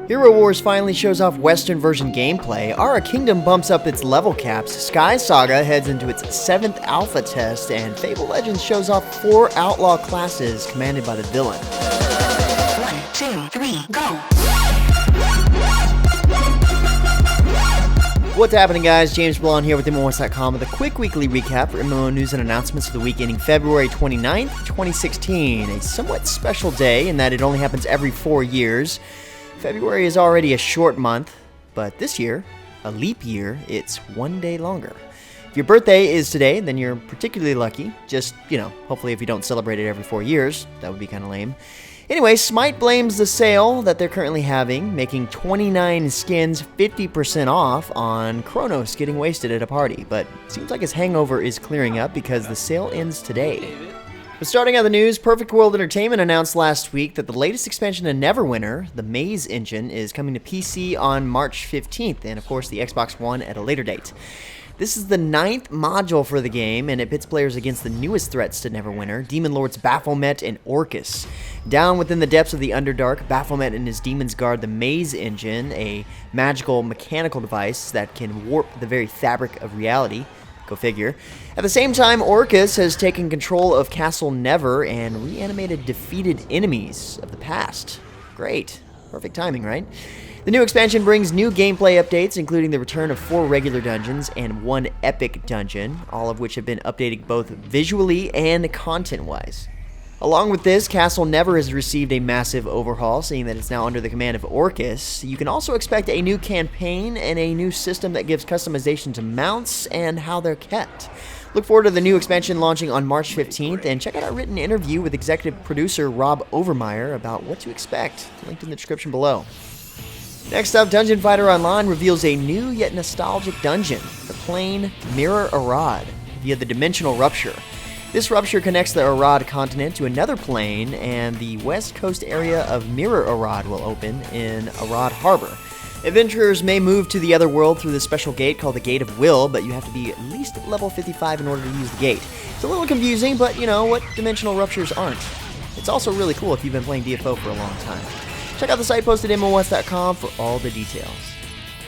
HeroWarz finally shows off Western version gameplay, Arad Kingdom bumps up its level caps, Skysaga heads into its 7th alpha test, and Fable Legends shows off 4 outlaw classes commanded by the villain. 1, 2, 3, go! What's happening, guys? James Blon here with MMOHuts.com with a quick weekly recap for MMO news and announcements for the week ending February 29th, 2016. A somewhat special day in that it only happens every 4 years. February is already a short month, but this year, a leap year, it's 1 day longer. If your birthday is today, then you're particularly lucky. Just, hopefully if you don't celebrate it every 4 years, that would be kind of lame. Anyway, Smite blames the sale that they're currently having, making 29 skins 50% off on Chronos getting wasted at a party, but seems like his hangover is clearing up because the sale ends today. But starting out the news, Perfect World Entertainment announced last week that the latest expansion to Neverwinter, the Maze engine, is coming to PC on March 15th, and of course the Xbox One at a later date. This is the 9th module for the game, and it pits players against the newest threats to Neverwinter, Demon Lords Baphomet and Orcus. Down within the depths of the Underdark, Baphomet and his demons guard the Maze engine, a magical mechanical device that can warp the very fabric of reality. Go figure. At the same time, Orcus has taken control of Castle Never and reanimated defeated enemies of the past. Great. Perfect timing, right? The new expansion brings new gameplay updates, including the return of 4 regular dungeons and 1 epic dungeon, all of which have been updated both visually and content-wise. Along with this, Castle Never has received a massive overhaul, seeing that it's now under the command of Orcus. You can also expect a new campaign and a new system that gives customization to mounts and how they're kept. Look forward to the new expansion launching on March 15th, and check out our written interview with executive producer Rob Overmeyer about what to expect, linked in the description below. Next up, Dungeon Fighter Online reveals a new yet nostalgic dungeon, the plane Mirror Arad, via the Dimensional Rupture. This rupture connects the Arad continent to another plane, and the west coast area of Mirror Arad will open in Arad Harbor. Adventurers may move to the other world through this special gate called the Gate of Will, but you have to be at least level 55 in order to use the gate. It's a little confusing, but you know what dimensional ruptures aren't. It's also really cool if you've been playing DFO for a long time. Check out the site posted at MMOHuts.com for all the details.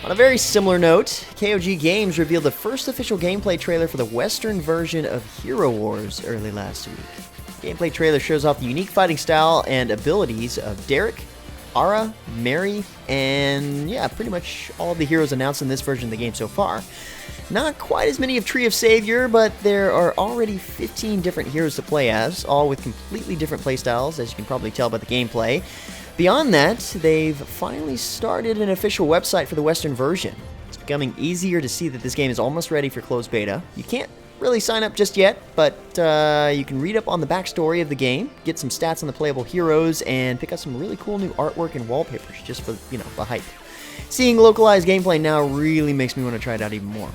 On a very similar note, KOG Games revealed the first official gameplay trailer for the Western version of HeroWarz early last week. The gameplay trailer shows off the unique fighting style and abilities of Derek, Ara, Mary, and pretty much all the heroes announced in this version of the game so far. Not quite as many of Tree of Savior, but there are already 15 different heroes to play as, all with completely different playstyles, as you can probably tell by the gameplay. Beyond that, they've finally started an official website for the Western version. It's becoming easier to see that this game is almost ready for closed beta. You can't really sign up just yet, but you can read up on the backstory of the game, get some stats on the playable heroes, and pick up some really cool new artwork and wallpapers just for, the hype. Seeing localized gameplay now really makes me want to try it out even more.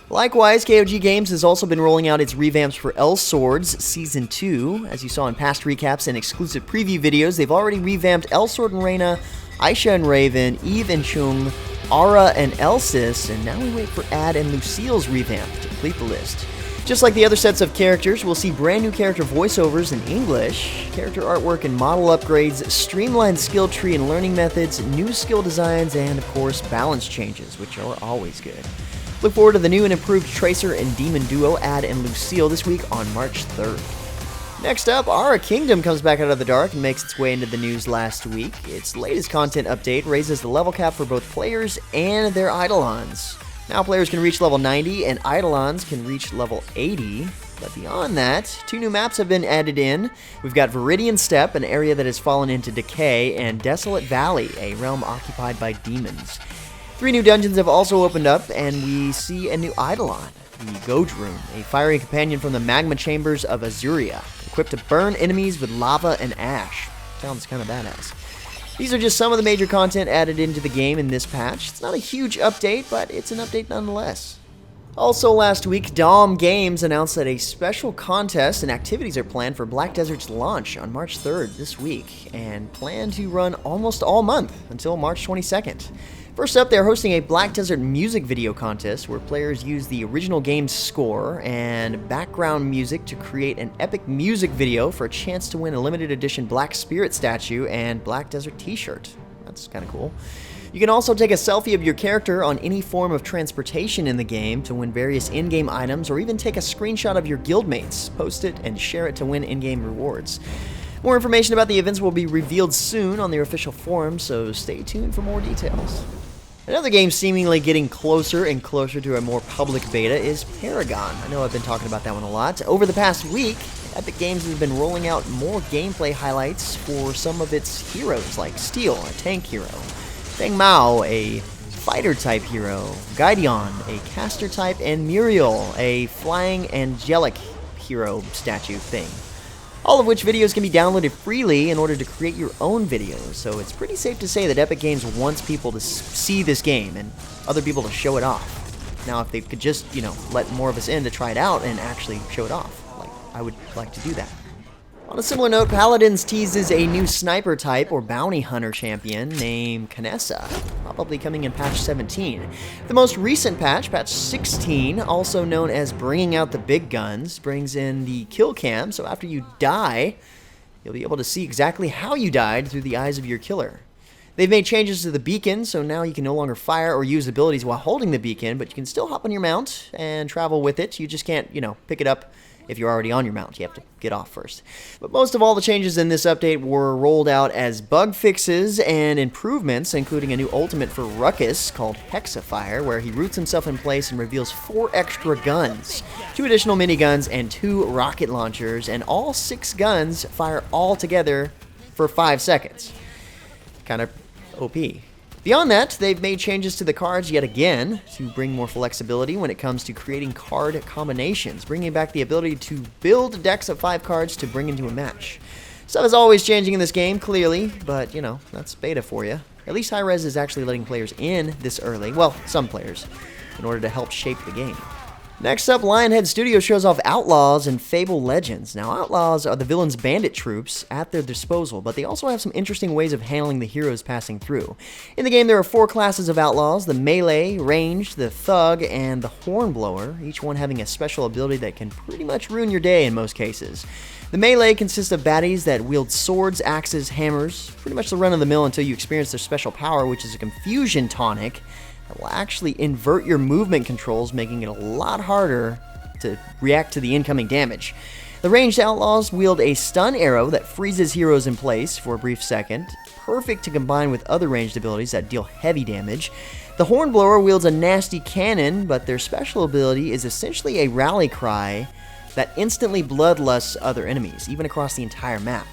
Likewise, KOG Games has also been rolling out its revamps for Elsword's Season 2. As you saw in past recaps and exclusive preview videos, they've already revamped Elsword and Reyna, Aisha and Raven, Eve and Chung, Ara and Elsis, and now we wait for Ad and LuCiel's revamp to complete the list. Just like the other sets of characters, we'll see brand new character voiceovers in English, character artwork and model upgrades, streamlined skill tree and learning methods, new skill designs, and of course balance changes, which are always good. Look forward to the new and improved Tracer and Demon duo Ad and LuCiel this week on March 3rd. Next up, Arad Kingdom comes back out of the dark and makes its way into the news last week. Its latest content update raises the level cap for both players and their Eidolons. Now players can reach level 90 and Eidolons can reach level 80. But beyond that, 2 new maps have been added in. We've got Viridian Steppe, an area that has fallen into decay, and Desolate Valley, a realm occupied by demons. 3 new dungeons have also opened up, and we see a new Eidolon, the Goj Rune, a fiery companion from the magma chambers of Azuria, equipped to burn enemies with lava and ash. Sounds kind of badass. These are just some of the major content added into the game in this patch. It's not a huge update, but it's an update nonetheless. Also last week, Daum Games announced that a special contest and activities are planned for Black Desert's launch on March 3rd this week, and plan to run almost all month until March 22nd. First up, they're hosting a Black Desert music video contest where players use the original game's score and background music to create an epic music video for a chance to win a limited edition Black Spirit statue and Black Desert t-shirt. That's kind of cool. You can also take a selfie of your character on any form of transportation in the game to win various in-game items, or even take a screenshot of your guildmates, post it, and share it to win in-game rewards. More information about the events will be revealed soon on their official forum, so stay tuned for more details. Another game seemingly getting closer and closer to a more public beta is Paragon. I know I've been talking about that one a lot. Over the past week, Epic Games has been rolling out more gameplay highlights for some of its heroes, like Steel, a tank hero, Feng Mao, a fighter-type hero, Gideon, a caster-type, and Muriel, a flying angelic hero statue thing. All of which videos can be downloaded freely in order to create your own videos, so it's pretty safe to say that Epic Games wants people to see this game and other people to show it off. Now, if they could just, let more of us in to try it out and actually show it off, I would like to do that. On a similar note, Paladins teases a new sniper type or bounty hunter champion named Kanessa, probably coming in patch 17. The most recent patch, patch 16, also known as Bringing Out the Big Guns, brings in the kill cam, so after you die, you'll be able to see exactly how you died through the eyes of your killer. They've made changes to the beacon, so now you can no longer fire or use abilities while holding the beacon, but you can still hop on your mount and travel with it. You just can't, pick it up if you're already on your mount. You have to get off first. But most of all the changes in this update were rolled out as bug fixes and improvements, including a new ultimate for Ruckus called Hexafire, where he roots himself in place and reveals 4 extra guns, 2 additional miniguns, and 2 rocket launchers, and all 6 guns fire all together for 5 seconds. Kind of OP. Beyond that, they've made changes to the cards yet again to bring more flexibility when it comes to creating card combinations, bringing back the ability to build decks of 5 cards to bring into a match. Stuff is always changing in this game, clearly, but, that's beta for you. At least HeroWarz is actually letting players in this early, well, some players, in order to help shape the game. Next up, Lionhead Studios shows off Outlaws and Fable Legends. Now, Outlaws are the villain's bandit troops at their disposal, but they also have some interesting ways of handling the heroes passing through. In the game, there are 4 classes of Outlaws: the melee, ranged, the thug, and the hornblower, each one having a special ability that can pretty much ruin your day in most cases. The melee consists of baddies that wield swords, axes, hammers, pretty much the run-of-the-mill until you experience their special power, which is a confusion tonic that will actually invert your movement controls, making it a lot harder to react to the incoming damage. The ranged Outlaws wield a stun arrow that freezes heroes in place for a brief second, perfect to combine with other ranged abilities that deal heavy damage. The Hornblower wields a nasty cannon, but their special ability is essentially a rally cry that instantly bloodlusts other enemies, even across the entire map.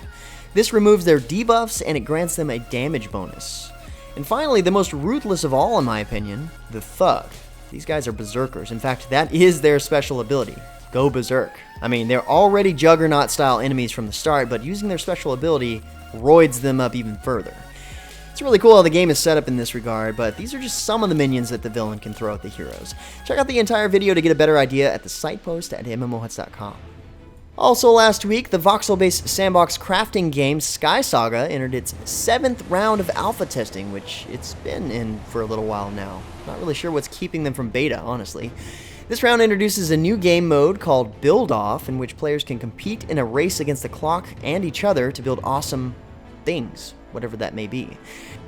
This removes their debuffs and it grants them a damage bonus. And finally, the most ruthless of all, in my opinion, the Thug. These guys are berserkers. In fact, that is their special ability. Go berserk. I mean, they're already Juggernaut-style enemies from the start, but using their special ability roids them up even further. It's really cool how the game is set up in this regard, but these are just some of the minions that the villain can throw at the heroes. Check out the entire video to get a better idea at the site post at MMOHuts.com. Also last week, the voxel-based sandbox crafting game Skysaga entered its 7th round of alpha testing, which it's been in for a little while now. Not really sure what's keeping them from beta, honestly. This round introduces a new game mode called Build Off, in which players can compete in a race against the clock and each other to build awesome things, whatever that may be.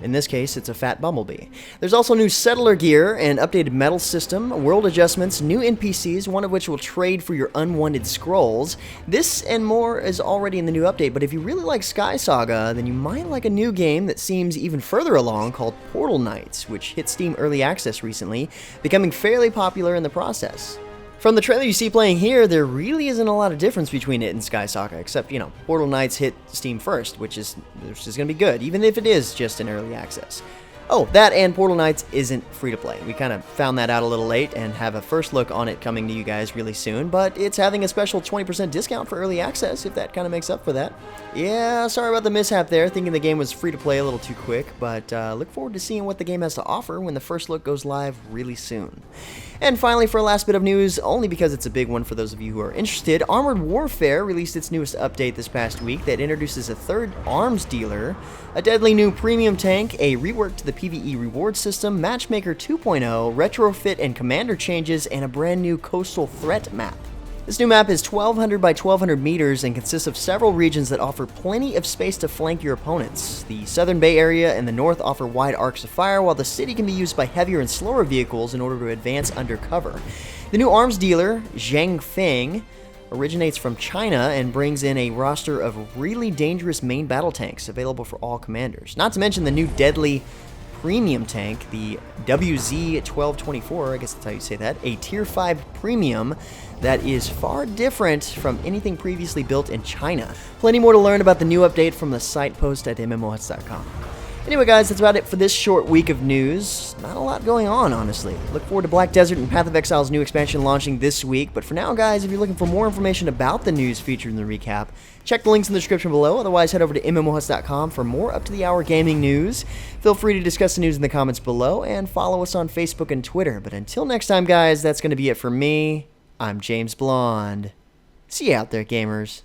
In this case, it's a fat bumblebee. There's also new settler gear, an updated medal system, world adjustments, new NPCs, one of which will trade for your unwanted scrolls. This and more is already in the new update, but if you really like Skysaga, then you might like a new game that seems even further along called Portal Knights, which hit Steam Early Access recently, becoming fairly popular in the process. From the trailer you see playing here, there really isn't a lot of difference between it and Skysaga, except, Portal Knights hit Steam first, which is going to be good, even if it is just in early access. Oh, that and Portal Knights isn't free-to-play. We kind of found that out a little late and have a first look on it coming to you guys really soon, but it's having a special 20% discount for early access, if that kind of makes up for that. Yeah, sorry about the mishap there, thinking the game was free-to-play a little too quick, but look forward to seeing what the game has to offer when the first look goes live really soon. And finally, for a last bit of news, only because it's a big one for those of you who are interested, Armored Warfare released its newest update this past week that introduces a 3rd arms dealer, a deadly new premium tank, a rework to the PvE reward system, Matchmaker 2.0, retrofit and commander changes, and a brand new coastal threat map. This new map is 1200 by 1200 meters and consists of several regions that offer plenty of space to flank your opponents. The southern Bay Area and the north offer wide arcs of fire, while the city can be used by heavier and slower vehicles in order to advance undercover. The new arms dealer, Zhang Feng, originates from China and brings in a roster of really dangerous main battle tanks available for all commanders. Not to mention the new deadly premium tank, the WZ-1224, I guess that's how you say that, a Tier 5 premium that is far different from anything previously built in China. Plenty more to learn about the new update from the site post at MMOHuts.com. Anyway, guys, that's about it for this short week of news. Not a lot going on, honestly. Look forward to Black Desert and Path of Exile's new expansion launching this week. But for now, guys, if you're looking for more information about the news featured in the recap, check the links in the description below. Otherwise, head over to MMOHuts.com for more up-to-the-hour gaming news. Feel free to discuss the news in the comments below and follow us on Facebook and Twitter. But until next time, guys, that's going to be it for me. I'm James Blonde. See you out there, gamers.